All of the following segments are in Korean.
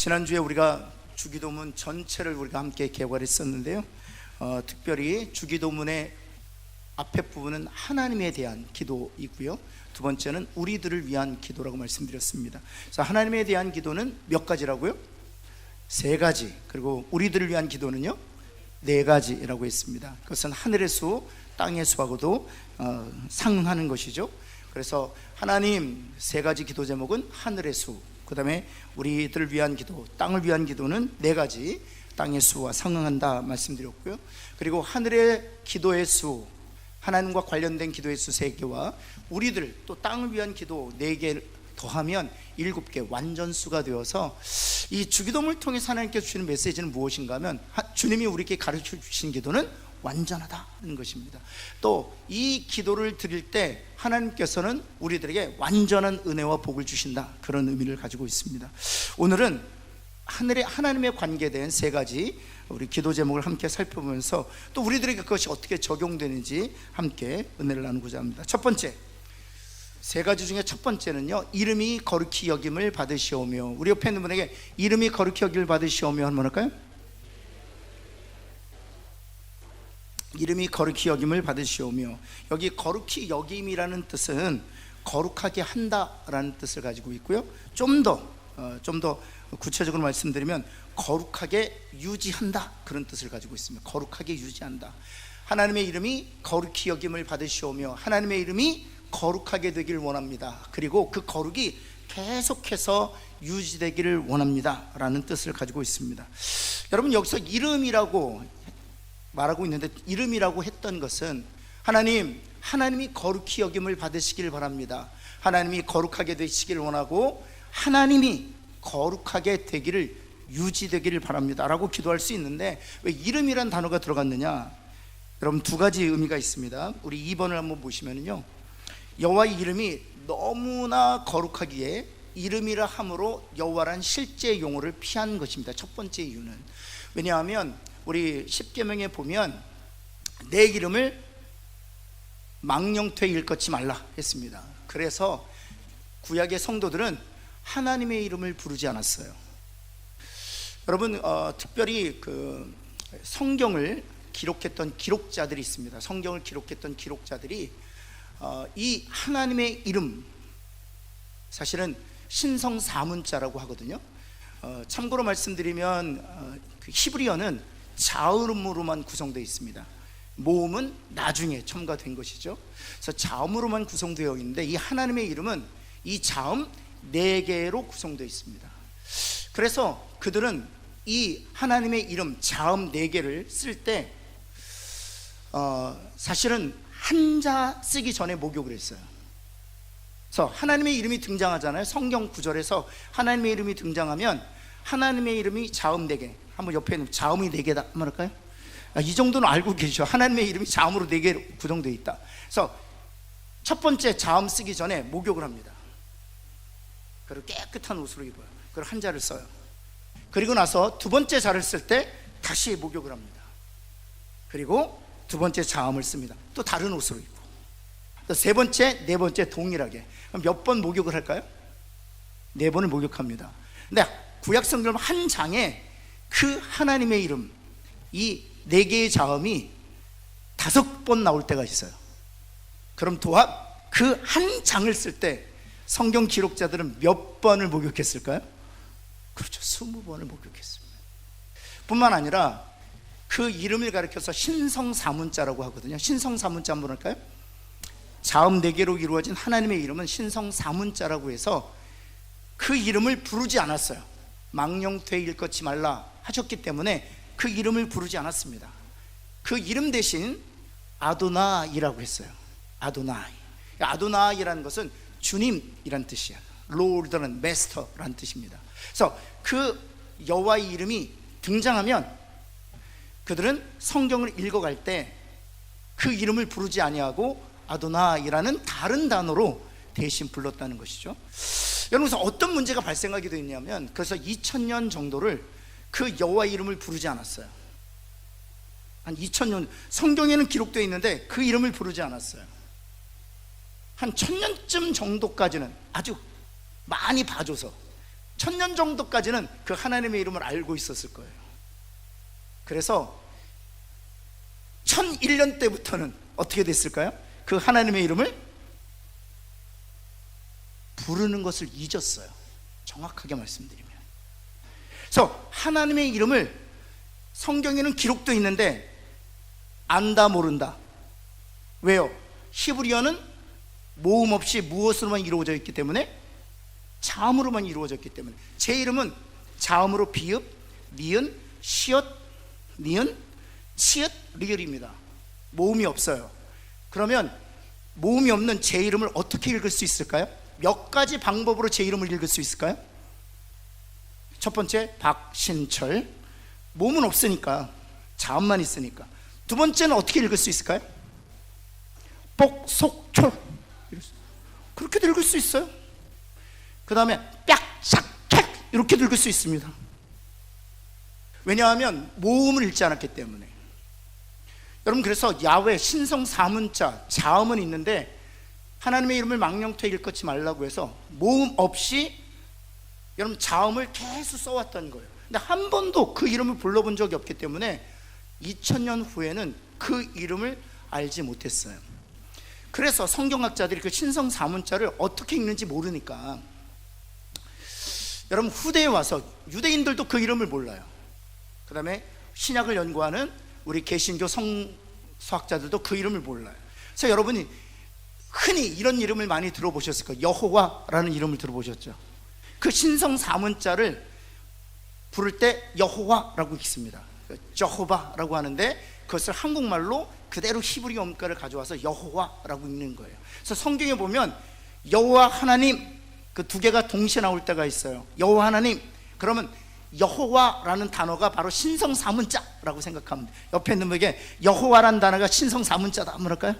지난주에 우리가 주기도문 전체를 우리가 함께 개괄했었는데요. 특별히 주기도문의 앞에 부분은 하나님에 대한 기도이고요, 두 번째는 우리들을 위한 기도라고 말씀드렸습니다. 그래서 하나님에 대한 기도는 몇 가지라고요? 3가지. 그리고 우리들을 위한 기도는요 4가지라고 했습니다. 그것은 하늘의 수, 땅의 수하고도 상응하는 것이죠. 그래서 하나님 3가지 기도 제목은 하늘의 수, 그 다음에 우리들을 위한 기도, 땅을 위한 기도는 4가지, 땅의 수와 상응한다 말씀드렸고요. 그리고 하늘의 기도의 수, 하나님과 관련된 기도의 수 3개와 우리들 또 땅을 위한 기도 4개 더하면 7개 완전수가 되어서 이 주기도문을 통해서 하나님께서 주시는 메시지는 무엇인가 하면 주님이 우리에게 가르쳐 주신 기도는 완전하다는 것입니다. 또 이 기도를 드릴 때 하나님께서는 우리들에게 완전한 은혜와 복을 주신다, 그런 의미를 가지고 있습니다. 오늘은 하나님에 관계된 3가지 우리 기도 제목을 함께 살펴보면서 또 우리들에게 그것이 어떻게 적용되는지 함께 은혜를 나누고자 합니다. 첫 번째, 3가지 중에 첫 번째는요, 이름이 거룩히 여김을 받으시오며. 우리 옆에 있는 분에게 이름이 거룩히 여김을 받으시오며 하면 뭐랄까요? 이름이 거룩히 여김을 받으시오며. 여기 거룩히 여김이라는 뜻은 거룩하게 한다라는 뜻을 가지고 있고요, 좀 더 구체적으로 말씀드리면 거룩하게 유지한다, 그런 뜻을 가지고 있습니다. 거룩하게 유지한다. 하나님의 이름이 거룩히 여김을 받으시오며, 하나님의 이름이 거룩하게 되기를 원합니다. 그리고 그 거룩이 계속해서 유지되기를 원합니다 라는 뜻을 가지고 있습니다. 여러분, 여기서 이름이라고 말하고 있는데, 이름이라고 했던 것은 하나님이 거룩히 여김을 받으시길 바랍니다, 하나님이 거룩하게 되시기를 원하고 하나님이 거룩하게 되기를, 유지되기를 바랍니다 라고 기도할 수 있는데, 왜 이름이란 단어가 들어갔느냐? 여러분, 2가지 의미가 있습니다. 우리 2번을 한번 보시면요, 여호와의 이름이 너무나 거룩하기에 이름이라 함으로 여호와란 실제 용어를 피한 것입니다. 첫 번째 이유는, 왜냐하면 우리 십계명에 보면 내 이름을 망령되이 일컫지 말라 했습니다. 그래서 구약의 성도들은 하나님의 이름을 부르지 않았어요. 여러분, 특별히 그 성경을 기록했던 기록자들이 있습니다. 성경을 기록했던 기록자들이 이 하나님의 이름, 사실은 신성 사문자라고 하거든요. 참고로 말씀드리면 그 히브리어는 자음으로만 구성되어 있습니다. 모음은 나중에 첨가된 것이죠. 그래서 자음으로만 구성되어 있는데, 이 하나님의 이름은 이 자음 4개로 구성되어 있습니다. 그래서 그들은 이 하나님의 이름 자음 4개를 쓸 때 사실은 한자 쓰기 전에 목욕을 했어요. 그래서 하나님의 이름이 등장하잖아요. 성경 구절에서 하나님의 이름이 등장하면 하나님의 이름이 자음 4개, 한번 옆에 있는 자음이 4개다 한번 할까요? 이 정도는 알고 계시죠? 하나님의 이름이 자음으로 4개 구성되어 있다. 그래서 첫 번째 자음 쓰기 전에 목욕을 합니다. 그리고 깨끗한 옷으로 입어요. 그리고 한자를 써요. 그리고 나서 두 번째 자를 쓸 때 다시 목욕을 합니다. 그리고 두 번째 자음을 씁니다. 또 다른 옷으로 입고, 또 세 번째, 네 번째 동일하게. 몇 번 목욕을 할까요? 4번을 목욕합니다. 근데 구약 성경 한 장에 그 하나님의 이름, 이 4개의 자음이 5번 나올 때가 있어요. 그럼 또한 그 한 장을 쓸 때 성경 기록자들은 몇 번을 목욕했을까요? 그렇죠, 20번을 목욕했습니다. 뿐만 아니라 그 이름을 가리켜서 신성사문자라고 하거든요. 신성사문자 한번 할까요? 자음 4개로 이루어진 하나님의 이름은 신성사문자라고 해서 그 이름을 부르지 않았어요. 망령되이 일컫지 말라 하셨기 때문에 그 이름을 부르지 않았습니다. 그 이름 대신 아도나이라고 했어요. 아도나이라는 것은 주님이란 뜻이야. 롤드는 마스터라는 뜻입니다. 그래서 그 여호와의 이름이 등장하면 그들은 성경을 읽어갈 때 그 이름을 부르지 아니하고 아도나이라는 다른 단어로 대신 불렀다는 것이죠. 여러분, 그래서 어떤 문제가 발생하게 됐냐면, 그래서 2000년 정도를 그 여호와의 이름을 부르지 않았어요. 한 2000년, 성경에는 기록되어 있는데 그 이름을 부르지 않았어요. 한 1000년쯤 정도까지는 아주 많이 봐줘서 1000년 정도까지는 그 하나님의 이름을 알고 있었을 거예요. 그래서 1001년 때부터는 어떻게 됐을까요? 그 하나님의 이름을 부르는 것을 잊었어요. 정확하게 말씀드리면. 그래서 하나님의 이름을 성경에는 기록도 있는데 안다 모른다. 왜요? 히브리어는 모음 없이 무엇으로만 이루어져 있기 때문에, 자음으로만 이루어졌기 때문에. 제 이름은 자음으로 비읍, 니은, 시옷, 니은, 치읓, 리을입니다. 모음이 없어요. 그러면 모음이 없는 제 이름을 어떻게 읽을 수 있을까요? 몇 가지 방법으로 제 이름을 읽을 수 있을까요? 첫 번째, 박신철. 모음은 없으니까, 자음만 있으니까. 두 번째는 어떻게 읽을 수 있을까요? 복속철. 그렇게 읽을 수 있어요. 그 다음에 빽삭객 이렇게 읽을 수 있습니다. 왜냐하면 모음을 읽지 않았기 때문에. 여러분, 그래서 야훼 신성 사문자 자음은 있는데 하나님의 이름을 망령되이 읽지 말라고 해서 모음 없이 여러분 자음을 계속 써왔던 거예요. 근데 한 번도 그 이름을 불러본 적이 없기 때문에 2000년 후에는 그 이름을 알지 못했어요. 그래서 성경학자들이 그 신성 사문자를 어떻게 읽는지 모르니까 여러분 후대에 와서 유대인들도 그 이름을 몰라요. 그 다음에 신약을 연구하는 우리 개신교 성서학자들도 그 이름을 몰라요. 그래서 여러분이 흔히 이런 이름을 많이 들어보셨을 거예요. 여호와라는 이름을 들어보셨죠. 그 신성 사문자를 부를 때 여호와라고 읽습니다. 저호바라고 하는데 그것을 한국말로 그대로 히브리 음가를 가져와서 여호와라고 읽는 거예요. 그래서 성경에 보면 여호와 하나님 그 두 개가 동시에 나올 때가 있어요. 여호와 하나님, 그러면 여호와라는 단어가 바로 신성 사문자라고 생각하면 돼요. 옆에 있는 분에게 여호와라는 단어가 신성 사문자다 뭐랄까요?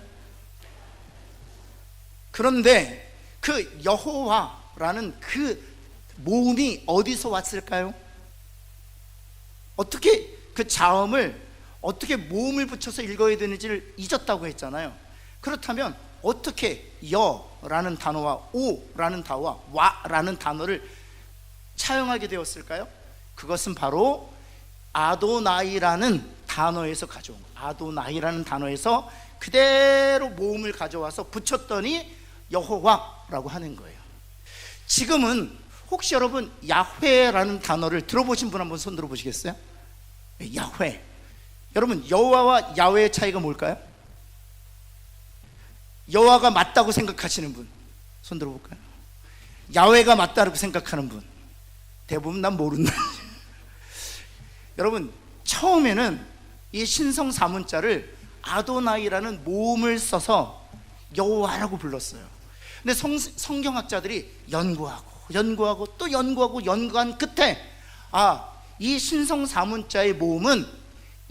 그런데 그 여호와라는 그 모음이 어디서 왔을까요? 어떻게 그 자음을 어떻게 모음을 붙여서 읽어야 되는지를 잊었다고 했잖아요. 그렇다면 어떻게 여라는 단어와 오라는 단어와 와라는 단어를 차용하게 되었을까요? 그것은 바로 아도나이라는 단어에서 가져온 거예요. 아도나이라는 단어에서 그대로 모음을 가져와서 붙였더니 여호와라고 하는 거예요. 지금은 혹시 여러분 야훼라는 단어를 들어보신 분 한번 손 들어보시겠어요? 야훼. 여러분 여호와와 야훼의 차이가 뭘까요? 여호와가 맞다고 생각하시는 분 손 들어볼까요? 야훼가 맞다고 생각하는 분 대부분 난 모른다. 여러분 처음에는 이 신성 사문자를 아도나이라는 모음을 써서 여호와라고 불렀어요. 근데 성경학자들이 연구하고 또 연구한 끝에 이 신성 사문자의 모음은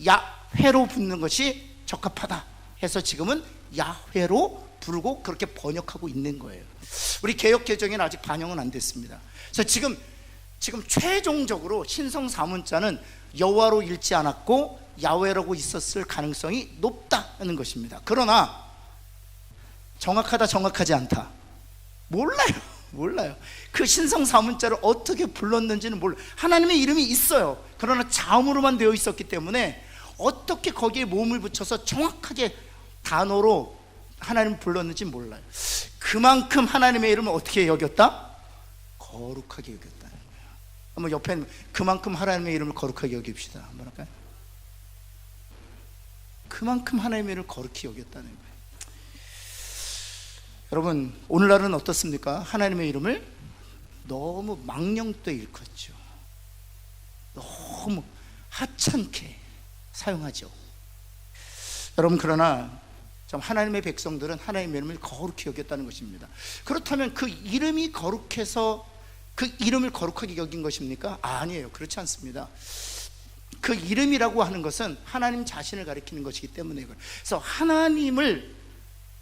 야훼로 붙는 것이 적합하다 해서 지금은 야훼로 부르고 그렇게 번역하고 있는 거예요. 우리 개역 개정에는 아직 반영은 안 됐습니다. 그래서 지금 최종적으로 신성 사문자는 여호와로 읽지 않았고 야훼라고 있었을 가능성이 높다는 것입니다. 그러나 정확하다 정확하지 않다 몰라요. 그 신성 사문자를 어떻게 불렀는지는 몰라요. 하나님의 이름이 있어요. 그러나 자음으로만 되어 있었기 때문에 어떻게 거기에 모음을 붙여서 정확하게 단어로 하나님을 불렀는지 몰라요. 그만큼 하나님의 이름을 어떻게 여겼다? 거룩하게 여겼다는 거예요. 한번 옆에 그만큼 하나님의 이름을 거룩하게 여깁시다. 한번 할까요? 그만큼 하나님의 이름을 거룩히 여겼다는 거예요. 여러분 오늘날은 어떻습니까? 하나님의 이름을 너무 망령되이 일컫죠. 너무 하찮게 사용하죠. 여러분 그러나 참 하나님의 백성들은 하나님의 이름을 거룩히 여겼다는 것입니다. 그렇다면 그 이름이 거룩해서 그 이름을 거룩하게 여긴 것입니까? 아니에요. 그렇지 않습니다. 그 이름이라고 하는 것은 하나님 자신을 가리키는 것이기 때문에 그래서 하나님을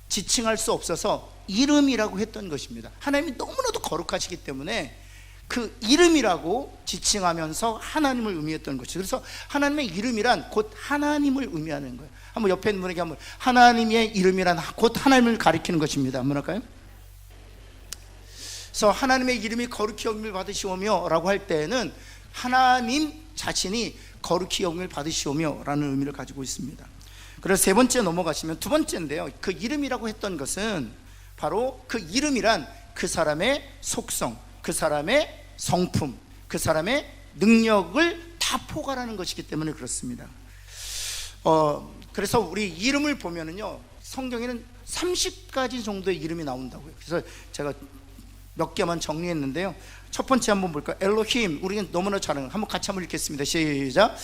지칭할 수 없어서 이름이라고 했던 것입니다. 하나님이 너무나도 거룩하시기 때문에 그 이름이라고 지칭하면서 하나님을 의미했던 것이죠. 그래서 하나님의 이름이란 곧 하나님을 의미하는 거예요. 한번 옆에 있는 분에게 한번 하나님의 이름이란 곧 하나님을 가리키는 것입니다. 한번 할까요? 그래서 하나님의 이름이 거룩히 여김을 받으시오며 라고 할 때에는 하나님 자신이 거룩히 여김을 받으시오며 라는 의미를 가지고 있습니다. 그래서 세 번째 넘어가시면 두 번째인데요, 그 이름이라고 했던 것은 바로 그 이름이란 그 사람의 속성, 그 사람의 성품, 그 사람의 능력을 다 포괄하는 것이기 때문에 그렇습니다. 그래서 우리 이름을 보면은요, 성경에는 30가지 정도의 이름이 나온다고요. 그래서 제가 몇 개만 정리했는데요. 첫 번째 한번 볼까요? 엘로힘, 우리는 너무나 잘 아는, 한번 같이 한번 읽겠습니다. 시작.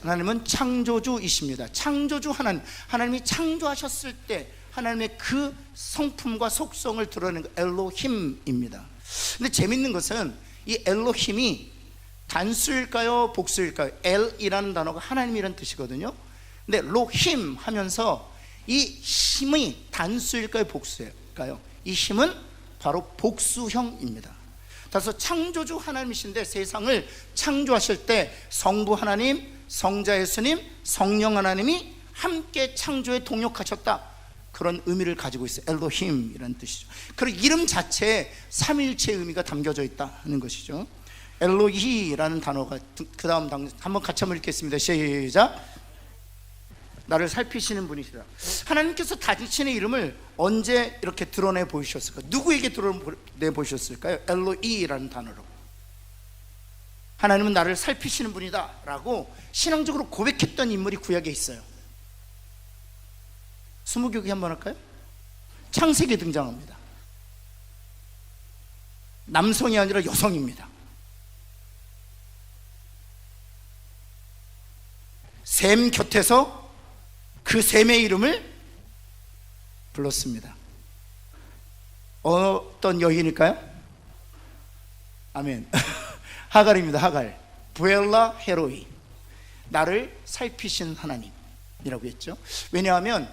하나님은 창조주이십니다. 창조주 하나님, 하나님이 창조하셨을 때 하나님의 그 성품과 속성을 드러내는 엘로힘입니다. 근데 재밌는 것은 이 엘로힘이 단수일까요, 복수일까요? 엘이라는 단어가 하나님이라는 뜻이거든요. 근데 로힘 하면서 이 힘이 단수일까요, 복수일까요? 이 힘은 바로 복수형입니다. 따라서 창조주 하나님이신데 세상을 창조하실 때 성부 하나님, 성자 예수님, 성령 하나님이 함께 창조에 동역하셨다, 그런 의미를 가지고 있어요. 엘로힘이라는 뜻이죠. 그리고 이름 자체에 삼위일체의 의미가 담겨져 있다는 것이죠. 엘로히라는 단어가 그 다음 한번 같이 한번 읽겠습니다. 시작. 나를 살피시는 분이시다. 하나님께서 당신의 이름을 언제 이렇게 드러내 보이셨을까요? 누구에게 드러내 보이셨을까요? 엘로히라는 단어로. 하나님은 나를 살피시는 분이다 라고 신앙적으로 고백했던 인물이 구약에 있어요. 스무교기 한번 할까요? 창세기에 등장합니다. 남성이 아니라 여성입니다. 셈 곁에서 그 셈의 이름을 불렀습니다. 어떤 여인일까요? 아멘. 하갈입니다. 하갈. 부엘라 헤로이, 나를 살피신 하나님이라고 했죠. 왜냐하면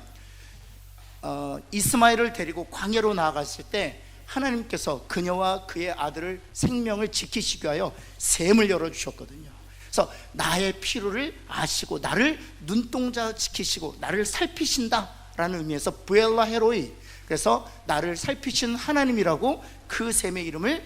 이스마엘을 데리고 광야로 나아갔을 때 하나님께서 그녀와 그의 아들을 생명을 지키시기 위하여 셈을 열어주셨거든요. 그래서 나의 필요를 아시고 나를 눈동자 지키시고 나를 살피신다라는 의미에서 부엘라 헤로이, 그래서 나를 살피신 하나님이라고 그 셈의 이름을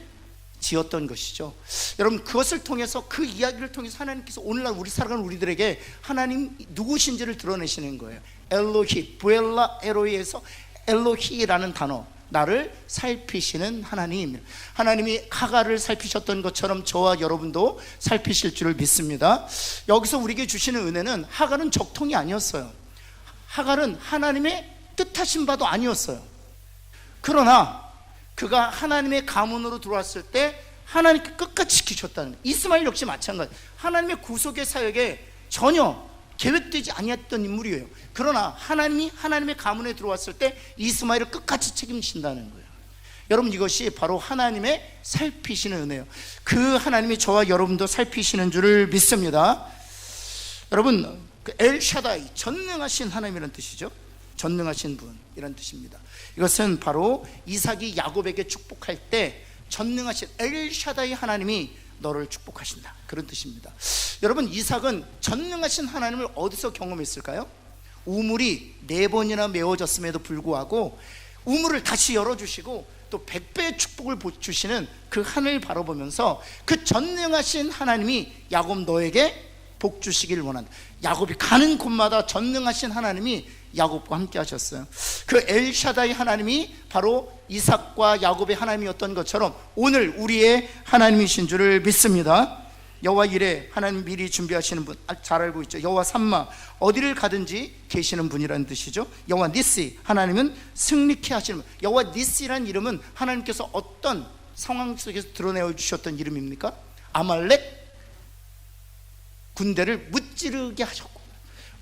지었던 것이죠. 여러분, 그것을 통해서, 그 이야기를 통해서 하나님께서 오늘날 우리 살아가는 우리들에게 하나님 누구신지를 드러내시는 거예요. 엘로히, 부엘라 에로히에서 엘로히라는 단어, 나를 살피시는 하나님. 하나님이 하갈을 살피셨던 것처럼 저와 여러분도 살피실 줄을 믿습니다. 여기서 우리에게 주시는 은혜는, 하갈은 적통이 아니었어요. 하갈은 하나님의 뜻하신 바도 아니었어요. 그러나 그가 하나님의 가문으로 들어왔을 때 하나님께 끝까지 지키셨다는 거예요. 이스마엘 역시 마찬가지. 하나님의 구속의 사역에 전혀 계획되지 아니했던 인물이에요. 그러나 하나님이 하나님의 가문에 들어왔을 때 이스마엘을 끝까지 책임지신다는 거예요. 여러분, 이것이 바로 하나님의 살피시는 은혜예요. 그 하나님이 저와 여러분도 살피시는 줄을 믿습니다. 여러분, 그 엘샤다이, 전능하신 하나님이라는 뜻이죠. 전능하신 분이라는 뜻입니다. 이것은 바로 이삭이 야곱에게 축복할 때 전능하신 엘샤다이 하나님이 너를 축복하신다, 그런 뜻입니다. 여러분, 이삭은 전능하신 하나님을 어디서 경험했을까요? 우물이 4번이나 메워졌음에도 불구하고 우물을 다시 열어주시고 또 100배의 축복을 주시는 그 하늘을 바라보면서 그 전능하신 하나님이 야곱 너에게 복 주시길 원한다. 야곱이 가는 곳마다 전능하신 하나님이 야곱과 함께 하셨어요. 그 엘샤다이 하나님이 바로 이삭과 야곱의 하나님이었던 것처럼 오늘 우리의 하나님이신 줄을 믿습니다. 여호와 이레, 하나님 미리 준비하시는 분, 잘 알고 있죠. 여호와 삼마, 어디를 가든지 계시는 분이라는 뜻이죠. 여호와 니시, 하나님은 승리케 하시는 분. 여호와 니시라는 이름은 하나님께서 어떤 상황 속에서 드러내어 주셨던 이름입니까? 아말렉 군대를 무찌르게 하셨고,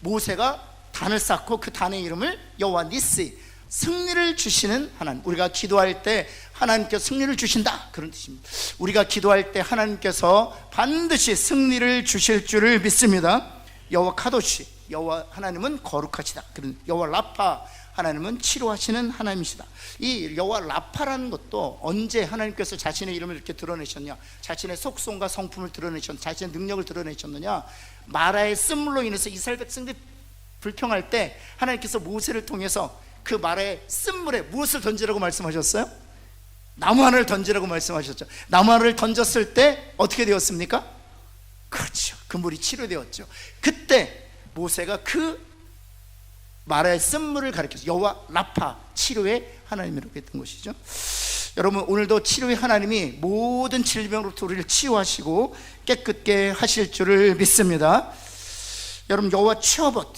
모세가 단을 쌓고 그 단의 이름을 여호와 니시, 승리를 주시는 하나님. 우리가 기도할 때 하나님께서 승리를 주신다, 그런 뜻입니다. 우리가 기도할 때 하나님께서 반드시 승리를 주실 줄을 믿습니다. 여호와 카도시, 여호와 하나님은 거룩하시다. 그런 여호와 라파, 하나님은 치료하시는 하나님이시다. 이 여호와 라파라는 것도 언제 하나님께서 자신의 이름을 이렇게 드러내셨냐, 자신의 속성과 성품을 드러내셨냐, 자신의 능력을 드러내셨느냐, 마라의 쓴물로 인해서 이스라엘 백성들이 불평할 때 하나님께서 모세를 통해서 그 마라의 쓴물에 무엇을 던지라고 말씀하셨어요? 나무 하나를 던지라고 말씀하셨죠. 나무 하나를 던졌을 때 어떻게 되었습니까? 그렇죠. 그물이 치료되었죠. 그때 모세가 그 마라의 쓴물을 가리켜서 여호와 라파, 치료의 하나님이라고 했던 것이죠. 여러분, 오늘도 치료의 하나님이 모든 질병으로부터 우리를 치유하시고 깨끗게 하실 줄을 믿습니다. 여러분, 여호와 츠어봇,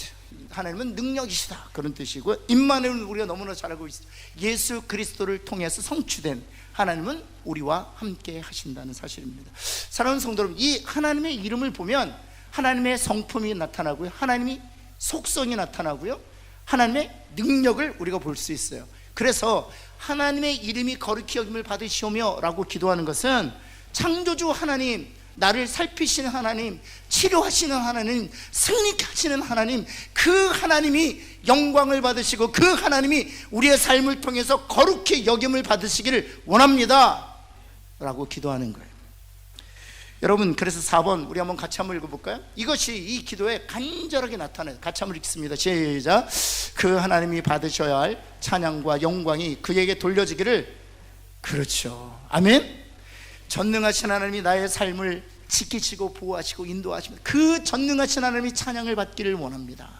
하나님은 능력이시다, 그런 뜻이고요. 임마누엘은 우리가 너무나 잘 알고 있습니다. 예수 그리스도를 통해서 성취된 하나님은 우리와 함께 하신다는 사실입니다. 사랑하는 성도 여러분, 이 하나님의 이름을 보면 하나님의 성품이 나타나고요, 하나님이 속성이 나타나고요, 하나님의 능력을 우리가 볼 수 있어요. 그래서 하나님의 이름이 거룩히 여김을 받으시오며 라고 기도하는 것은 창조주 하나님, 나를 살피시는 하나님, 치료하시는 하나님, 승리케 하시는 하나님, 그 하나님이 영광을 받으시고 그 하나님이 우리의 삶을 통해서 거룩히 여김을 받으시기를 원합니다 라고 기도하는 거예요. 여러분, 그래서 4번 우리 한번 같이 한번 읽어볼까요? 이것이 이 기도에 간절하게 나타나요. 같이 한번 읽습니다. 시작. 그 하나님이 받으셔야 할 찬양과 영광이 그에게 돌려지기를. 그렇죠. 아멘. 전능하신 하나님이 나의 삶을 지키시고 보호하시고 인도하시면 그 전능하신 하나님이 찬양을 받기를 원합니다.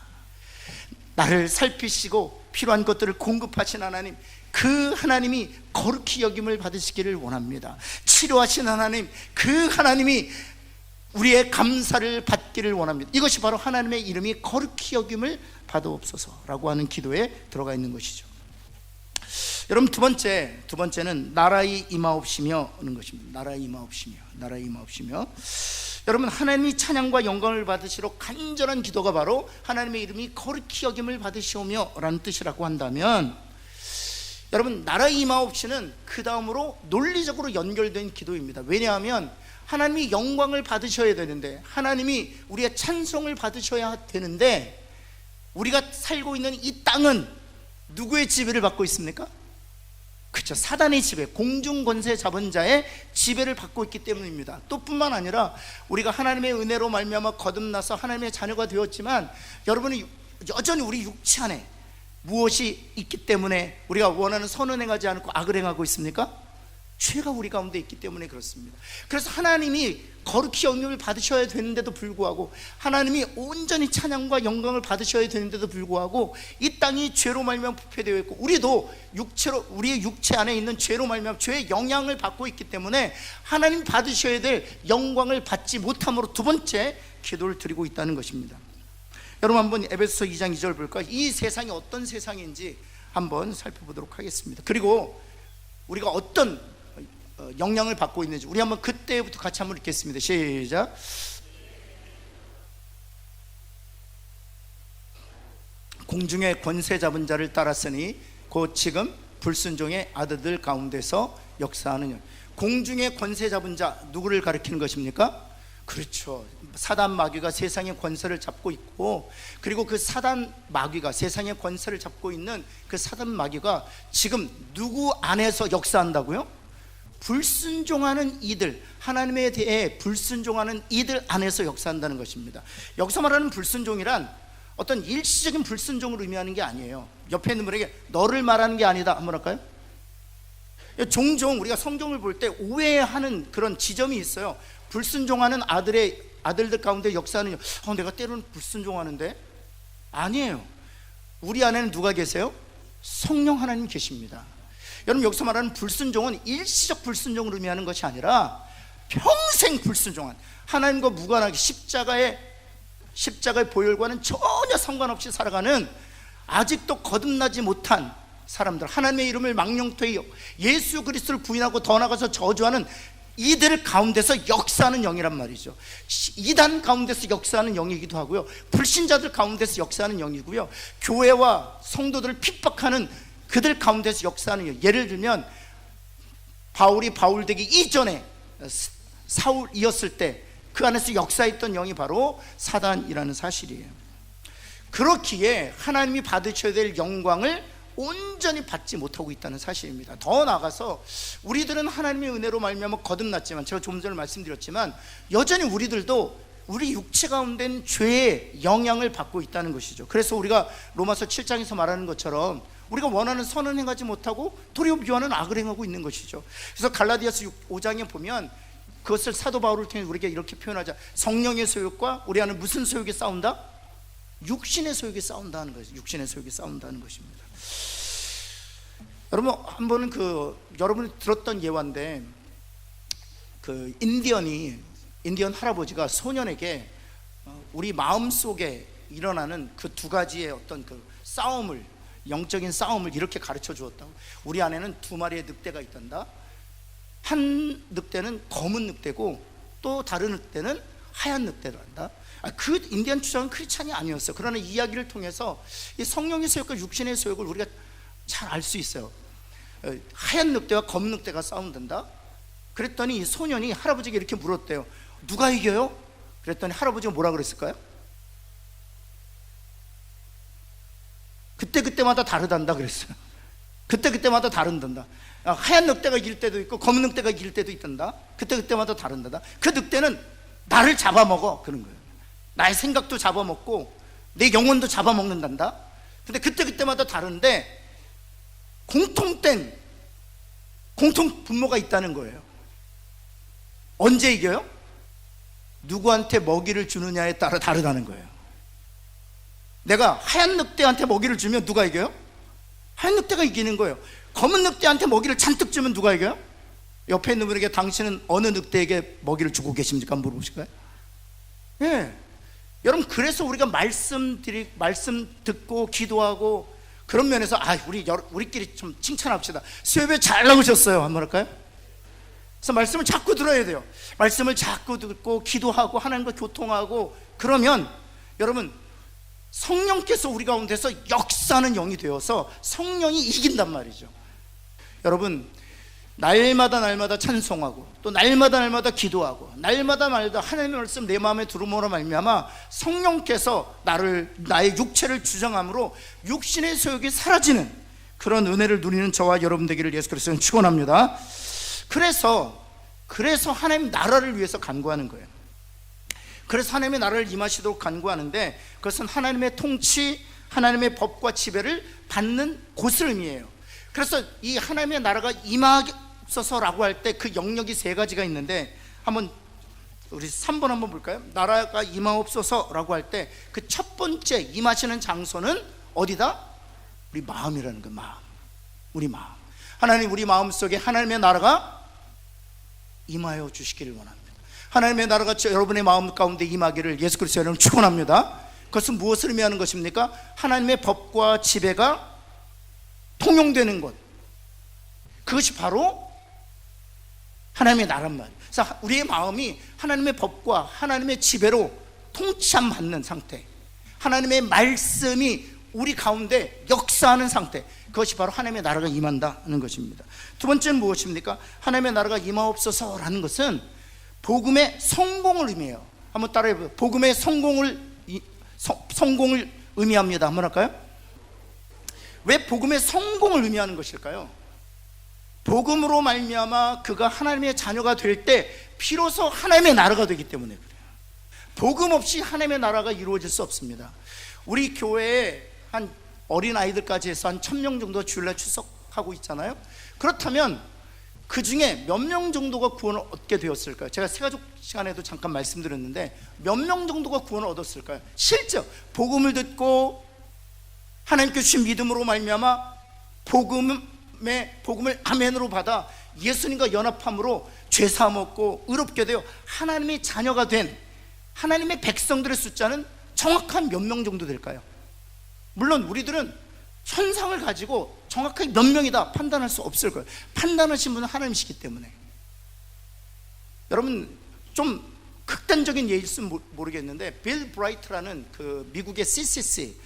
나를 살피시고 필요한 것들을 공급하신 하나님, 그 하나님이 거룩히 여김을 받으시기를 원합니다. 치료하신 하나님, 그 하나님이 우리의 감사를 받기를 원합니다. 이것이 바로 하나님의 이름이 거룩히 여김을 받아옵소서라고 하는 기도에 들어가 있는 것이죠. 여러분, 두 번째는 나라의 임하옵시며는 것입니다. 나라의 임하옵시며. 여러분, 하나님이 찬양과 영광을 받으시러 간절한 기도가 바로 하나님의 이름이 거룩히 여김을 받으시오며 라는 뜻이라고 한다면, 여러분, 나라의 임하옵시는 그 다음으로 논리적으로 연결된 기도입니다. 왜냐하면 하나님이 영광을 받으셔야 되는데, 하나님이 우리의 찬송을 받으셔야 되는데, 우리가 살고 있는 이 땅은 누구의 지배를 받고 있습니까? 그렇죠. 사단의 지배, 공중권세 잡은 자의 지배를 받고 있기 때문입니다. 또 뿐만 아니라 우리가 하나님의 은혜로 말미암아 거듭나서 하나님의 자녀가 되었지만, 여러분이 여전히 우리 육체 안에 무엇이 있기 때문에 우리가 원하는 선을 행하지 않고 악을 행하고 있습니까? 죄가 우리 가운데 있기 때문에 그렇습니다. 그래서 하나님이 거룩히 영광을 받으셔야 되는데도 불구하고, 하나님이 온전히 찬양과 영광을 받으셔야 되는데도 불구하고 이 땅이 죄로 말미암아 부패되어 있고, 우리도 우리의 육체 안에 있는 죄로 말미암아 죄의 영향을 받고 있기 때문에 하나님 받으셔야 될 영광을 받지 못함으로 두 번째 기도를 드리고 있다는 것입니다. 여러분, 한번 에베소서 2장 2절 볼까요? 이 세상이 어떤 세상인지 한번 살펴보도록 하겠습니다. 그리고 우리가 어떤 영향을 받고 있는지 우리 한번 그때부터 같이 한번 읽겠습니다. 시작. 공중의 권세 잡은 자를 따랐으니 곧 지금 불순종의 아들들 가운데서 역사하는 영. 공중의 권세 잡은 자, 누구를 가리키는 것입니까? 그렇죠. 사단 마귀가 세상의 권세를 잡고 있고, 그리고 그 사단 마귀가 세상의 권세를 잡고 있는 그 사단 마귀가 지금 누구 안에서 역사한다고요? 불순종하는 이들, 하나님에 대해 불순종하는 이들 안에서 역사한다는 것입니다. 여기서 말하는 불순종이란 어떤 일시적인 불순종을 의미하는 게 아니에요. 옆에 있는 분에게 너를 말하는 게 아니다 한번 할까요? 종종 우리가 성경을 볼 때 오해하는 그런 지점이 있어요. 불순종하는 아들들 가운데 역사하는, 내가 때로는 불순종하는데, 아니에요. 우리 안에는 누가 계세요? 성령 하나님 계십니다. 여러분, 여기서 말하는 불순종은 일시적 불순종을 의미하는 것이 아니라 평생 불순종한, 하나님과 무관하게 십자가의 보혈과는 전혀 상관없이 살아가는, 아직도 거듭나지 못한 사람들, 하나님의 이름을 망령되이 예수 그리스도를 부인하고 더 나아가서 저주하는 이들 가운데서 역사하는 영이란 말이죠. 이단 가운데서 역사하는 영이기도 하고요, 불신자들 가운데서 역사하는 영이고요, 교회와 성도들을 핍박하는 그들 가운데서 역사하는 영. 예를 들면 바울이 바울 되기 이전에 사울이었을 때 그 안에서 역사했던 영이 바로 사단이라는 사실이에요. 그렇기에 하나님이 받으셔야 될 영광을 온전히 받지 못하고 있다는 사실입니다. 더 나아가서 우리들은 하나님의 은혜로 말미암아 거듭났지만, 제가 좀 전에 말씀드렸지만 여전히 우리들도 우리 육체 가운데는 죄의 영향을 받고 있다는 것이죠. 그래서 우리가 로마서 7장에서 말하는 것처럼 우리가 원하는 선은 행하지 못하고 도리어 미워하는 악을 행하고 있는 것이죠. 그래서 갈라디아서 5장에 보면 그것을 사도 바울을 통해 우리에게 이렇게 표현하자. 성령의 소욕과 우리 안에 무슨 소욕이 싸운다? 육신의 소욕이 싸운다는 거죠. 육신의 소욕이 싸운다는 것입니다. 여러분 한 번은 여러분이 들었던 예화인데, 인디언 할아버지가 소년에게 우리 마음 속에 일어나는 그 두 가지의 어떤 싸움을, 영적인 싸움을 이렇게 가르쳐 주었다고. 우리 안에는 두 마리의 늑대가 있단다. 한 늑대는 검은 늑대고 또 다른 늑대는 하얀 늑대란다. 그 인디언 주장은 크리스찬이 아니었어요. 그러나 이야기를 통해서 이 성령의 소욕과 육신의 소욕을 우리가 잘 알 수 있어요. 하얀 늑대와 검은 늑대가 싸운단다. 그랬더니 이 소년이 할아버지에게 이렇게 물었대요. 누가 이겨요? 그랬더니 할아버지가 뭐라 그랬을까요? 그때마다 다르단다 그랬어요. 그때마다 다른단다. 하얀 늑대가 이길 때도 있고 검은 늑대가 이길 때도 있단다. 그때마다 다른다. 그 늑대는 나를 잡아먹어 그런 거예요. 나의 생각도 잡아먹고 내 영혼도 잡아먹는단다. 근데 그때마다 다른데 공통 분모가 있다는 거예요. 언제 이겨요? 누구한테 먹이를 주느냐에 따라 다르다는 거예요. 내가 하얀 늑대한테 먹이를 주면 누가 이겨요? 하얀 늑대가 이기는 거예요. 검은 늑대한테 먹이를 잔뜩 주면 누가 이겨요? 옆에 있는 분에게 당신은 어느 늑대에게 먹이를 주고 계십니까? 물어보실까요? 예. 여러분, 그래서 우리가 말씀 듣고 기도하고 그런 면에서 우리끼리 좀 칭찬합시다. 수요예배 잘 나오셨어요. 한번 할까요? 그래서 말씀을 자꾸 들어야 돼요. 말씀을 자꾸 듣고 기도하고 하나님과 교통하고 그러면 여러분, 성령께서 우리 가운데서 역사하는 영이 되어서 성령이 이긴단 말이죠. 여러분, 날마다 찬송하고 또 날마다 기도하고 날마다 하나님의 말씀 내 마음에 들어오므로 말미암아 성령께서 나의 육체를 주장함으로 육신의 소욕이 사라지는 그런 은혜를 누리는 저와 여러분 되기를 예수 그리스도는 축원합니다. 그래서 하나님 나라를 위해서 간구하는 거예요. 그래서 하나님의 나라를 임하시도록 간구하는데, 그것은 하나님의 통치, 하나님의 법과 지배를 받는 곳을 의미해요. 그래서 이 하나님의 나라가 임하소서라고 할 때 그 영역이 세 가지가 있는데, 한번 우리 3번 한번 볼까요? 나라가 임하옵소서라고 할 때 그 첫 번째 임하시는 장소는 어디다? 우리 마음이라는 거. 마음. 우리 마음. 하나님, 우리 마음 속에 하나님의 나라가 임하여 주시기를 원합니다. 하나님의 나라가 여러분의 마음 가운데 임하기를 예수 그리스도 이름으로 축원합니다. 그것은 무엇을 의미하는 것입니까? 하나님의 법과 지배가 통용되는 것, 그것이 바로 하나님의 나란 말이에요. 그래서 우리의 마음이 하나님의 법과 하나님의 지배로 통치함 받는 상태, 하나님의 말씀이 우리 가운데 역사하는 상태, 그것이 바로 하나님의 나라가 임한다는 것입니다. 두 번째는 무엇입니까? 하나님의 나라가 임하옵소서라는 것은 복음의 성공을 의미해요. 한번 따라해보세요. 복음의 성공을 의미합니다. 한번 할까요? 왜 복음의 성공을 의미하는 것일까요? 복음으로 말미암아 그가 하나님의 자녀가 될 때 비로소 하나님의 나라가 되기 때문에 그래요. 복음 없이 하나님의 나라가 이루어질 수 없습니다. 우리 교회에 한 어린아이들까지 해서 한 1000명 정도 주일날 출석하고 있잖아요. 그렇다면 그 중에 몇 명 정도가 구원을 얻게 되었을까요? 제가 새가족 시간에도 잠깐 말씀드렸는데 몇 명 정도가 구원을 얻었을까요? 실제 복음을 듣고 하나님께 주신 믿음으로 말미암아 복음을 아멘으로 받아 예수님과 연합함으로 죄 사함 얻고 의롭게 되어 하나님의 자녀가 된 하나님의 백성들의 숫자는 정확한 몇 명 정도 될까요? 물론 우리들은 현상을 가지고 정확하게 몇 명이다 판단할 수 없을 거예요. 판단하신 분은 하나님이시기 때문에. 여러분, 좀 극단적인 예일지는 모르겠는데 빌 브라이트라는 그 미국의 CCC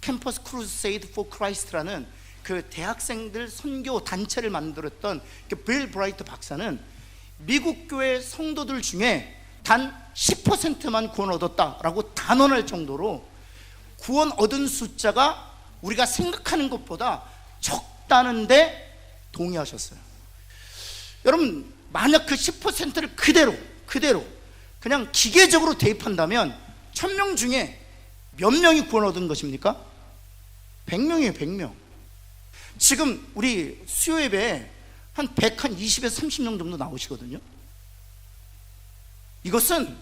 캠퍼스 크루세이드 포 크라이스트라는 그 대학생들 선교 단체를 만들었던 그 빌 브라이트 박사는 미국 교회 성도들 중에 단 10%만 구원 얻었다라고 단언할 정도로 구원 얻은 숫자가 우리가 생각하는 것보다 적다는데 동의하셨어요. 여러분, 만약 그 10%를 그대로 그냥 기계적으로 대입한다면 1000명 중에 몇 명이 구원 얻은 것입니까? 100명이에요. 100명. 지금 우리 수요 예배에 한 120에서 30명 정도 나오시거든요. 이것은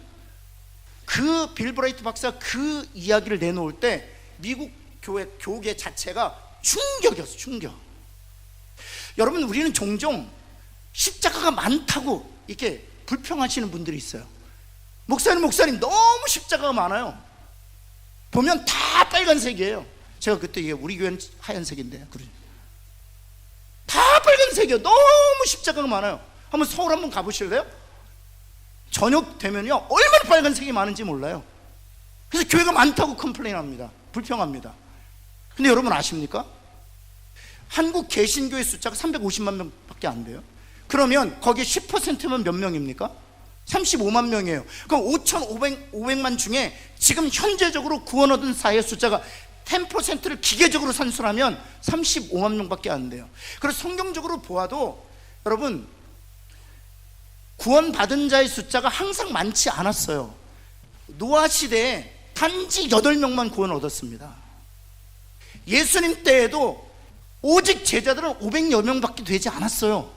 그 빌 브라이트 박사가 그 이야기를 내놓을 때 미국 교계 자체가 충격이었어요. 충격. 여러분, 우리는 종종 십자가가 많다고 이렇게 불평하시는 분들이 있어요. 목사님 너무 십자가가 많아요. 보면 다 빨간색이에요. 제가 그때 이게 우리 교회는 하얀색인데 다 빨간색이에요. 너무 십자가가 많아요. 한번 서울 한번 가보실래요? 저녁 되면요 얼마나 빨간색이 많은지 몰라요. 그래서 교회가 많다고 컴플레인합니다. 불평합니다. 근데 여러분 아십니까? 한국 개신교의 숫자가 350만 명밖에 안 돼요. 그러면 거기에 10%면 몇 명입니까? 35만 명이에요. 그럼 5,500만 중에 지금 현재적으로 구원 얻은 사회의 숫자가 10%를 기계적으로 산술하면 35만 명밖에 안 돼요. 그래서 성경적으로 보아도 여러분, 구원받은 자의 숫자가 항상 많지 않았어요. 노아 시대에 단지 8명만 구원 얻었습니다. 예수님 때에도 오직 제자들은 500여 명밖에 되지 않았어요.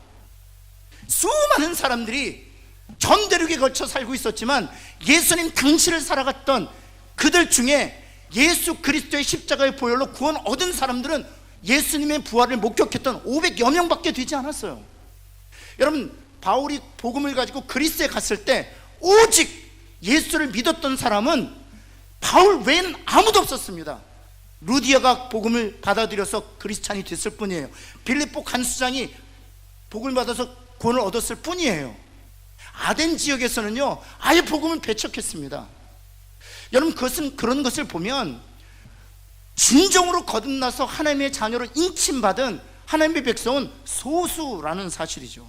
수많은 사람들이 전 대륙에 걸쳐 살고 있었지만 예수님 당시를 살아갔던 그들 중에 예수 그리스도의 십자가의 보혈로 구원 얻은 사람들은 예수님의 부활을 목격했던 500여 명밖에 되지 않았어요. 여러분, 바울이 복음을 가지고 그리스에 갔을 때 오직 예수를 믿었던 사람은 바울 외엔 아무도 없었습니다. 루디아가 복음을 받아들여서 그리스찬이 됐을 뿐이에요. 빌립보 간수장이 복음을 받아서 구원을 얻었을 뿐이에요. 아덴 지역에서는요 아예 복음을 배척했습니다. 여러분, 그런 것을 보면 진정으로 거듭나서 하나님의 자녀로 인침받은 하나님의 백성은 소수라는 사실이죠.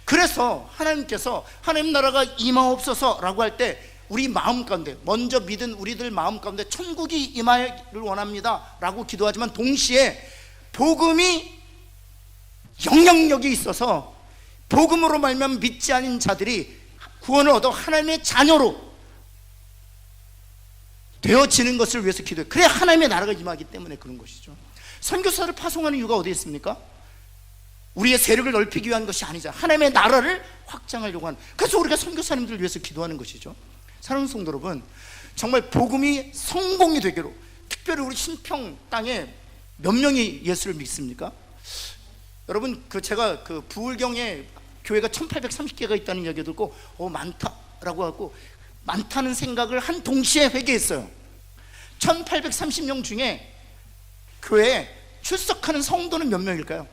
그래서 하나님께서 하나님 나라가 임하옵소서라고 할 때 우리 마음 가운데, 먼저 믿은 우리들 마음 가운데 천국이 임하기를 원합니다 라고 기도하지만 동시에 복음이 영향력이 있어서 복음으로 말미암아 믿지 않은 자들이 구원을 얻어 하나님의 자녀로 되어지는 것을 위해서 기도해요. 그래야 하나님의 나라가 임하기 때문에 그런 것이죠. 선교사를 파송하는 이유가 어디에 있습니까? 우리의 세력을 넓히기 위한 것이 아니죠. 하나님의 나라를 확장하려고 하는, 그래서 우리가 선교사님들을 위해서 기도하는 것이죠. 사랑하는 성도 여러분, 정말 복음이 성공이 되기로, 특별히 우리 신평 땅에 몇 명이 예수를 믿습니까? 여러분, 제가 부울경에 교회가 1830개가 있다는 이야기 듣고 많다라고 하고 많다는 생각을 한 동시에 회개했어요. 1830명 중에 교회에 출석하는 성도는 몇 명일까요?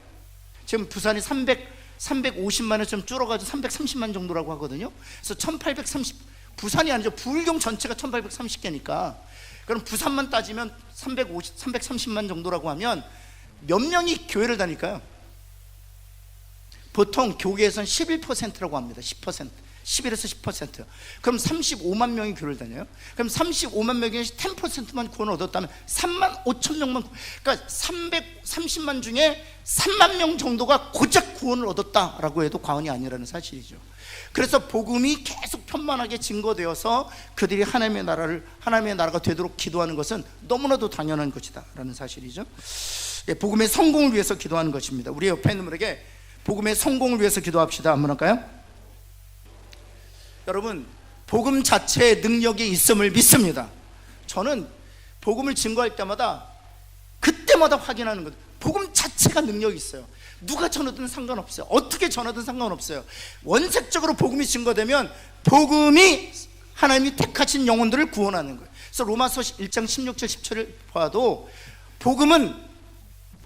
지금 부산이 350만에 좀 줄어가지고 330만 정도라고 하거든요. 그래서 1830, 부산이 아니죠, 부울경 전체가 1830개니까 그럼 부산만 따지면 330만 정도라고 하면 몇 명이 교회를 다닐까요? 보통 교계에서는 11%라고 합니다. 10%, 11에서 10%. 그럼 35만 명이 교회를 다녀요. 그럼 35만 명이 10%만 구원을 얻었다면 3만 5천 명만, 그러니까 330만 중에 3만 명 정도가 고작 구원을 얻었다라고 해도 과언이 아니라는 사실이죠. 그래서 복음이 계속 편만하게 증거되어서 그들이 하나님의 나라가 되도록 기도하는 것은 너무나도 당연한 것이다라는 사실이죠. 복음의 성공을 위해서 기도하는 것입니다. 우리 옆에 있는 분에게 복음의 성공을 위해서 기도합시다. 한번 할까요? 여러분, 복음 자체의 능력이 있음을 믿습니다. 저는 복음을 증거할 때마다 그때마다 확인하는 것, 복음 자체가 능력이 있어요. 누가 전하든 상관없어요. 어떻게 전하든 상관없어요. 원색적으로 복음이 증거되면 복음이 하나님이 택하신 영혼들을 구원하는 거예요. 그래서 로마서 1장 16절 10절을 봐도 복음은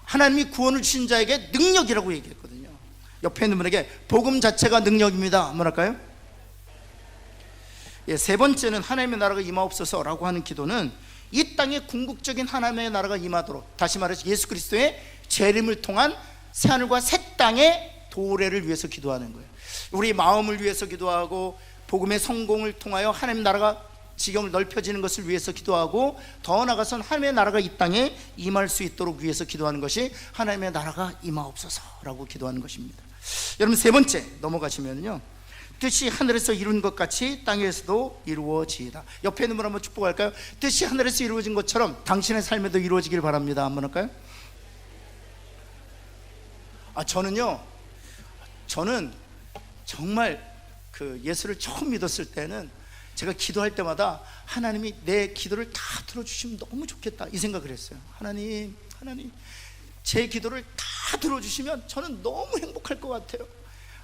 하나님이 구원을 주신 자에게 능력이라고 얘기했거든요. 옆에 있는 분에게 복음 자체가 능력입니다. 한번 할까요? 세 번째는 하나님의 나라가 임하옵소서라고 하는 기도는 이 땅에 궁극적인 하나님의 나라가 임하도록, 다시 말해서 예수 그리스도의 재림을 통한 새하늘과 새 땅의 도래를 위해서 기도하는 거예요. 우리 마음을 위해서 기도하고 복음의 성공을 통하여 하나님 나라가 지경을 넓혀지는 것을 위해서 기도하고, 더 나아가서는 하나님의 나라가 이 땅에 임할 수 있도록 위해서 기도하는 것이 하나님의 나라가 임하옵소서라고 기도하는 것입니다. 여러분, 세 번째 넘어가시면요, 뜻이 하늘에서 이룬 것 같이 땅에서도 이루어지이다. 옆에 있는 분 한번 축복할까요? 뜻이 하늘에서 이루어진 것처럼 당신의 삶에도 이루어지길 바랍니다. 한번 할까요? 저는 정말 그 예수를 처음 믿었을 때는 제가 기도할 때마다 하나님이 내 기도를 다 들어주시면 너무 좋겠다 이 생각을 했어요. 하나님 제 기도를 다 들어주시면 저는 너무 행복할 것 같아요.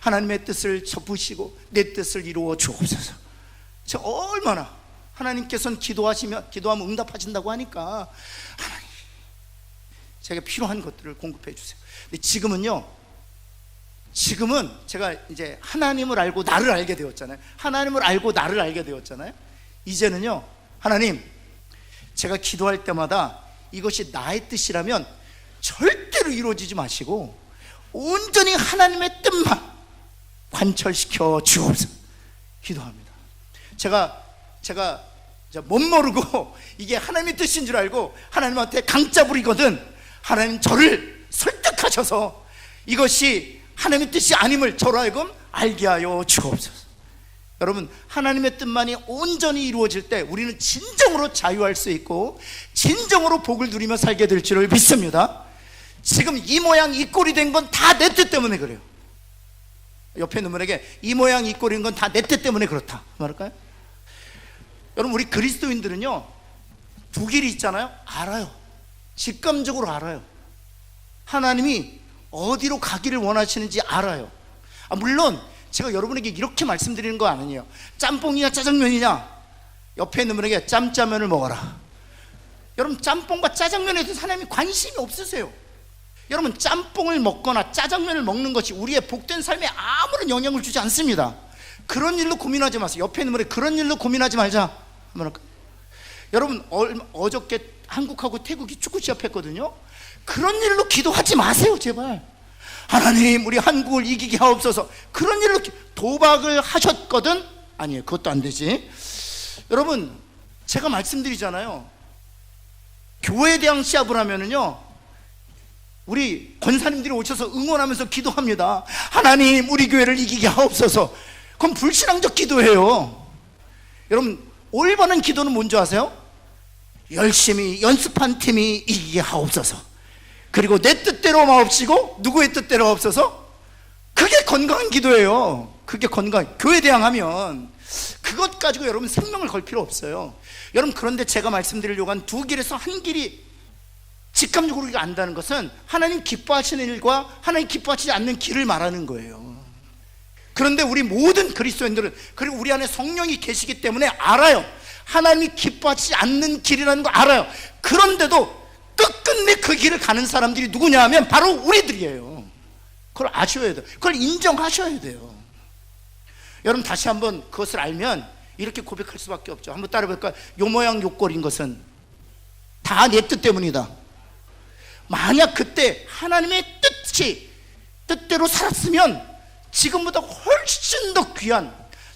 하나님의 뜻을 접으시고 내 뜻을 이루어 주옵소서. 저 얼마나 하나님께서는 기도하면 응답하신다고 하니까 하나님 제가 필요한 것들을 공급해 주세요. 근데 지금은 제가 이제 하나님을 알고 나를 알게 되었잖아요. 하나님을 알고 나를 알게 되었잖아요. 이제는요, 하나님, 제가 기도할 때마다 이것이 나의 뜻이라면 절대로 이루어지지 마시고 온전히 하나님의 뜻만 관철시켜 주옵소서. 기도합니다. 제가 못 모르고 이게 하나님의 뜻인 줄 알고 하나님한테 강짜 부리거든. 하나님 저를 설득하셔서 이것이 하나님의 뜻이 아님을 저로 하여금 알게 하여 주옵소서. 여러분, 하나님의 뜻만이 온전히 이루어질 때 우리는 진정으로 자유할 수 있고 진정으로 복을 누리며 살게 될 줄을 믿습니다. 지금 이 모양 이 꼴이 된 건 다 내 뜻 때문에 그래요. 옆에 있는 분에게 이 모양 이 꼴인 건 다 내 뜻 때문에 그렇다 말할까요? 여러분, 우리 그리스도인들은요 두 길이 있잖아요. 알아요. 직감적으로 알아요. 하나님이 어디로 가기를 원하시는지 알아요. 물론 제가 여러분에게 이렇게 말씀드리는 거 아니에요. 짬뽕이냐 짜장면이냐, 옆에 있는 분에게 짬짜면을 먹어라. 여러분, 짬뽕과 짜장면에 대해서 하나님이 관심이 없으세요. 여러분, 짬뽕을 먹거나 짜장면을 먹는 것이 우리의 복된 삶에 아무런 영향을 주지 않습니다. 그런 일로 고민하지 마세요. 옆에 있는 분에게 그런 일로 고민하지 말자. 여러분, 어저께 한국하고 태국이 축구 시합했거든요. 그런 일로 기도하지 마세요, 제발. 하나님, 우리 한국을 이기게 하옵소서. 그런 일로 도박을 하셨거든? 아니에요, 그것도 안 되지. 여러분, 제가 말씀드리잖아요. 교회 대항 시합을 하면은요, 우리 권사님들이 오셔서 응원하면서 기도합니다. 하나님, 우리 교회를 이기게 하옵소서. 그럼 불신앙적 기도예요. 여러분, 올바른 기도는 뭔지 아세요? 열심히 연습한 팀이 이기게 하옵소서. 그리고 내 뜻대로 마옵시고 누구의 뜻대로 없어서. 그게 건강한 기도예요. 그게 건강. 교회 대항하면 그것 가지고 여러분 생명을 걸 필요 없어요. 여러분, 그런데 제가 말씀드리려고 한 두 길에서 한 길이 직감적으로 우리가 안다는 것은 하나님 기뻐하시는 일과 하나님 기뻐하시지 않는 길을 말하는 거예요. 그런데 우리 모든 그리스도인들은, 그리고 우리 안에 성령이 계시기 때문에 알아요. 하나님이 기뻐하지 않는 길이라는 거 알아요. 그런데도 끝끝내 그 길을 가는 사람들이 누구냐 하면 바로 우리들이에요. 그걸 아셔야 돼요. 그걸 인정하셔야 돼요. 여러분, 다시 한번 그것을 알면 이렇게 고백할 수밖에 없죠. 한번 따라해볼까요? 요 모양 요 꼴인 것은 다 내 뜻 때문이다. 만약 그때 하나님의 뜻대로 살았으면 지금보다 훨씬 더 귀한,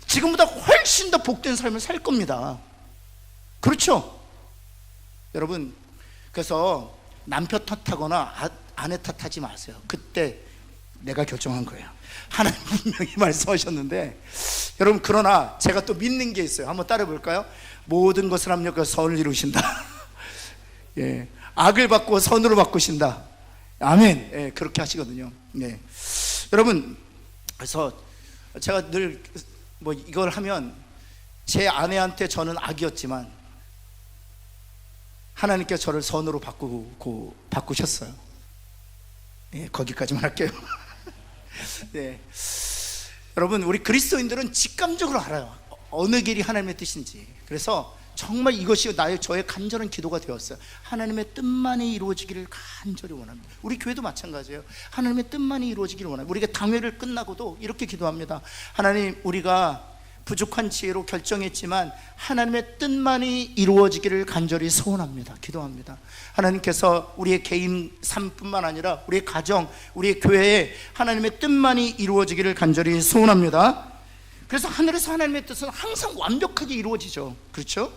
지금보다 훨씬 더 복된 삶을 살 겁니다. 그렇죠? 여러분, 그래서 남편 탓하거나 아내 탓하지 마세요. 그때 내가 결정한 거예요. 하나님 분명히 말씀하셨는데, 여러분, 그러나 제가 또 믿는 게 있어요. 한번 따라 볼까요? 모든 것을 합력하여 선을 이루신다. 예, 악을 바꾸어 선으로 바꾸신다. 아멘. 예, 그렇게 하시거든요. 네. 여러분, 그래서 제가 늘 이걸 하면 제 아내한테 저는 악이었지만 하나님께서 저를 선으로 바꾸셨어요. 예, 거기까지만 할게요. 네. 여러분, 우리 그리스도인들은 직감적으로 알아요. 어느 길이 하나님의 뜻인지. 그래서 정말 이것이 저의 간절한 기도가 되었어요. 하나님의 뜻만이 이루어지기를 간절히 원합니다. 우리 교회도 마찬가지예요. 하나님의 뜻만이 이루어지기를 원합니다. 우리가 당회를 끝나고도 이렇게 기도합니다. 하나님, 우리가 부족한 지혜로 결정했지만 하나님의 뜻만이 이루어지기를 간절히 소원합니다. 기도합니다. 하나님께서 우리의 개인 삶뿐만 아니라 우리의 가정, 우리의 교회에 하나님의 뜻만이 이루어지기를 간절히 소원합니다. 그래서 하늘에서 하나님의 뜻은 항상 완벽하게 이루어지죠. 그렇죠?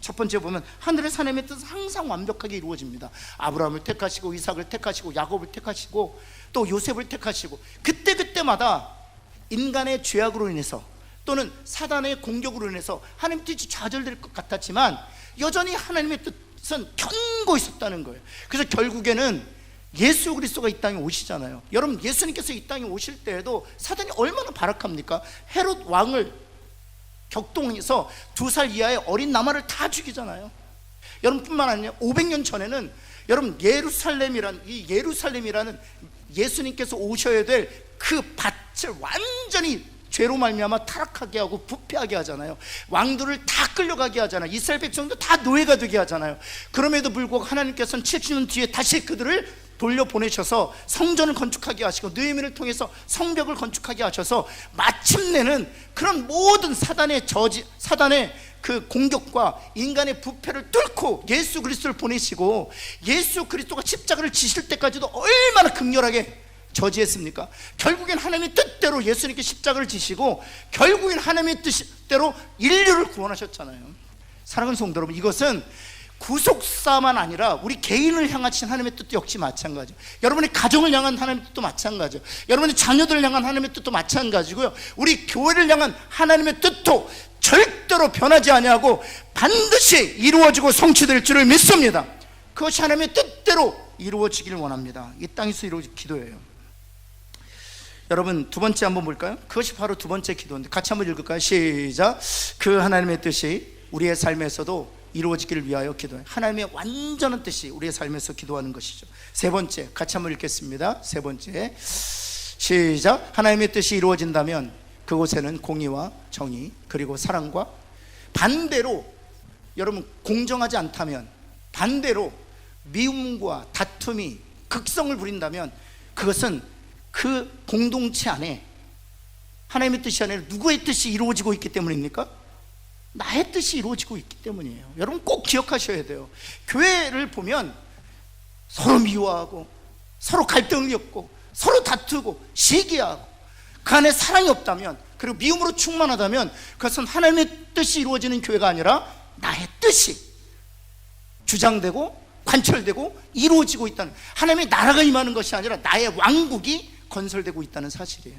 첫 번째 보면 하늘에서 하나님의 뜻은 항상 완벽하게 이루어집니다. 아브라함을 택하시고 이삭을 택하시고 야곱을 택하시고 또 요셉을 택하시고, 그때마다 인간의 죄악으로 인해서 또는 사단의 공격으로 인해서 하나님의 뜻이 좌절될 것 같았지만 여전히 하나님의 뜻은 견고 있었다는 거예요. 그래서 결국에는 예수 그리스도가 이 땅에 오시잖아요. 여러분, 예수님께서 이 땅에 오실 때에도 사단이 얼마나 발악합니까? 헤롯 왕을 격동해서 2살 이하의 어린 나마를 다 죽이잖아요. 여러분, 뿐만 아니라 500년 전에는 여러분, 예루살렘이라는 예수님께서 오셔야 될 그 밭을 완전히 죄로 말미암아 타락하게 하고 부패하게 하잖아요. 왕들을 다 끌려가게 하잖아요. 이스라엘 백성도 다 노예가 되게 하잖아요. 그럼에도 불구하고 하나님께서는 70년 뒤에 다시 그들을 돌려보내셔서 성전을 건축하게 하시고 느헤미야를 통해서 성벽을 건축하게 하셔서 마침내는 그런 모든 사단의 그 공격과 인간의 부패를 뚫고 예수 그리스도를 보내시고, 예수 그리스도가 십자가를 지실 때까지도 얼마나 극렬하게 저지했습니까? 결국엔 하나님의 뜻대로 예수님께 십자가를 지시고 결국엔 하나님의 뜻대로 인류를 구원하셨잖아요. 사랑하는 성도 여러분, 이것은 구속사만 아니라 우리 개인을 향하신 하나님의 뜻도 역시 마찬가지죠. 여러분의 가정을 향한 하나님의 뜻도 마찬가지죠. 여러분의 자녀들을 향한 하나님의 뜻도 마찬가지고요. 우리 교회를 향한 하나님의 뜻도 절대로 변하지 아니하고 반드시 이루어지고 성취될 줄을 믿습니다. 그것이 하나님의 뜻대로 이루어지기를 원합니다. 이 땅에서 이루어질 기도예요. 여러분, 두 번째 한번 볼까요? 그것이 바로 두 번째 기도인데 같이 한번 읽을까요? 시작. 그 하나님의 뜻이 우리의 삶에서도 이루어지기를 위하여 기도해요. 하나님의 완전한 뜻이 우리의 삶에서 기도하는 것이죠. 세 번째, 같이 한번 읽겠습니다. 세 번째, 시작. 하나님의 뜻이 이루어진다면 그곳에는 공의와 정의 그리고 사랑과, 반대로 여러분 공정하지 않다면, 반대로 미움과 다툼이 극성을 부린다면 그것은 그 공동체 안에 하나님의 뜻이 아니라 누구의 뜻이 이루어지고 있기 때문입니까? 나의 뜻이 이루어지고 있기 때문이에요. 여러분 꼭 기억하셔야 돼요. 교회를 보면 서로 미워하고 서로 갈등을 겪고 서로 다투고 시기하고 그 안에 사랑이 없다면, 그리고 미움으로 충만하다면 그것은 하나님의 뜻이 이루어지는 교회가 아니라 나의 뜻이 주장되고 관철되고 이루어지고 있다는, 하나님의 나라가 임하는 것이 아니라 나의 왕국이 건설되고 있다는 사실이에요.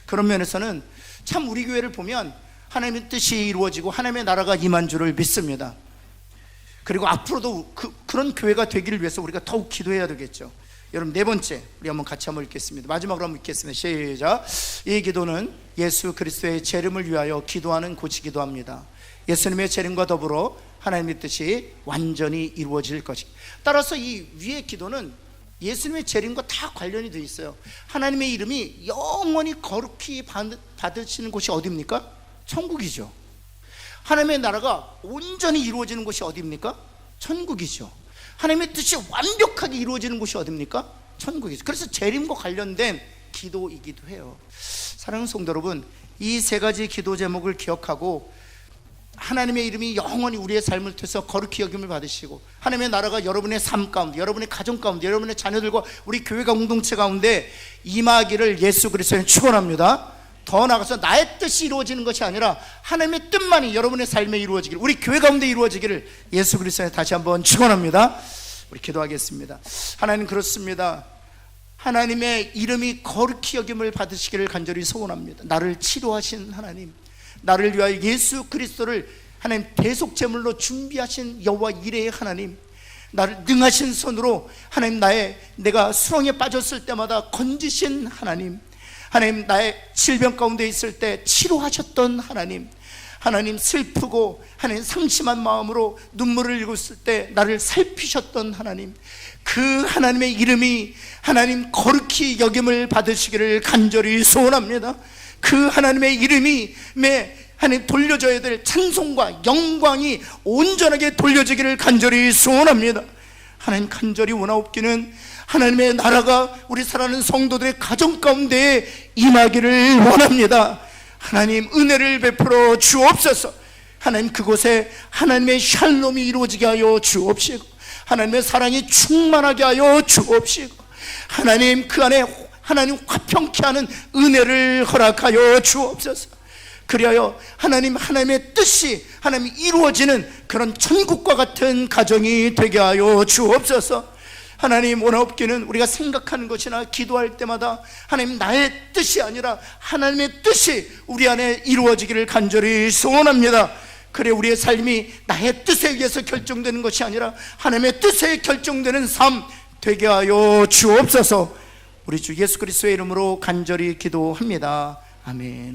그런 면에서는 참 우리 교회를 보면 하나님의 뜻이 이루어지고 하나님의 나라가 임한 줄을 믿습니다. 그리고 앞으로도 그런 교회가 되기를 위해서 우리가 더욱 기도해야 되겠죠. 여러분, 네 번째, 우리 한번 같이 한번 읽겠습니다. 마지막으로 한번 읽겠습니다. 시작. 이 기도는 예수 그리스도의 재림을 위하여 기도하는 고치기도 합니다. 예수님의 재림과 더불어 하나님의 뜻이 완전히 이루어질 것입니다. 따라서 이 위의 기도는 예수님의 재림과 다 관련이 되어 있어요. 하나님의 이름이 영원히 거룩히 받으시는 곳이 어디입니까? 천국이죠. 하나님의 나라가 온전히 이루어지는 곳이 어디입니까? 천국이죠. 하나님의 뜻이 완벽하게 이루어지는 곳이 어디입니까? 천국이죠. 그래서 재림과 관련된 기도이기도 해요. 사랑하는 성도 여러분, 이 세 가지 기도 제목을 기억하고 하나님의 이름이 영원히 우리의 삶을 통해서 거룩히 여김을 받으시고, 하나님의 나라가 여러분의 삶 가운데, 여러분의 가정 가운데, 여러분의 자녀들과 우리 교회가 공동체 가운데 임하기를 예수 그리스도는 축원합니다. 더 나아가서 나의 뜻이 이루어지는 것이 아니라 하나님의 뜻만이 여러분의 삶에 이루어지기를, 우리 교회 가운데 이루어지기를 예수 그리스도에 다시 한번 축원합니다. 우리 기도하겠습니다. 하나님, 그렇습니다. 하나님의 이름이 거룩히 여김을 받으시기를 간절히 소원합니다. 나를 치료하신 하나님, 나를 위하여 예수 그리스도를 하나님 대속 제물로 준비하신 여호와 이레의 하나님, 나를 능하신 손으로 하나님 내가 수렁에 빠졌을 때마다 건지신 하나님, 하나님 나의 질병 가운데 있을 때 치료하셨던 하나님, 하나님 슬프고 하나님 상심한 마음으로 눈물을 흘렸을 때 나를 살피셨던 하나님, 그 하나님의 이름이 하나님 거룩히 여김을 받으시기를 간절히 소원합니다. 그 하나님의 이름이 하나님 돌려줘야 될 찬송과 영광이 온전하게 돌려지기를 간절히 소원합니다. 하나님, 간절히 원하옵기는 하나님의 나라가 우리 사랑하는 성도들의 가정 가운데 임하기를 원합니다. 하나님, 은혜를 베풀어 주옵소서. 하나님, 그곳에 하나님의 샬롬이 이루어지게 하여 주옵시고, 하나님의 사랑이 충만하게 하여 주옵시고, 하나님 그 안에 하나님 화평케 하는 은혜를 허락하여 주옵소서. 그리하여 하나님의 뜻이 하나님 이루어지는 그런 천국과 같은 가정이 되게 하여 주옵소서. 하나님, 원하옵기는 우리가 생각하는 것이나 기도할 때마다 하나님 나의 뜻이 아니라 하나님의 뜻이 우리 안에 이루어지기를 간절히 소원합니다. 그래 우리의 삶이 나의 뜻에 의해서 결정되는 것이 아니라 하나님의 뜻에 결정되는 삶, 되게 하여 주옵소서. 우리 주 예수 그리스도의 이름으로 간절히 기도합니다. 아멘.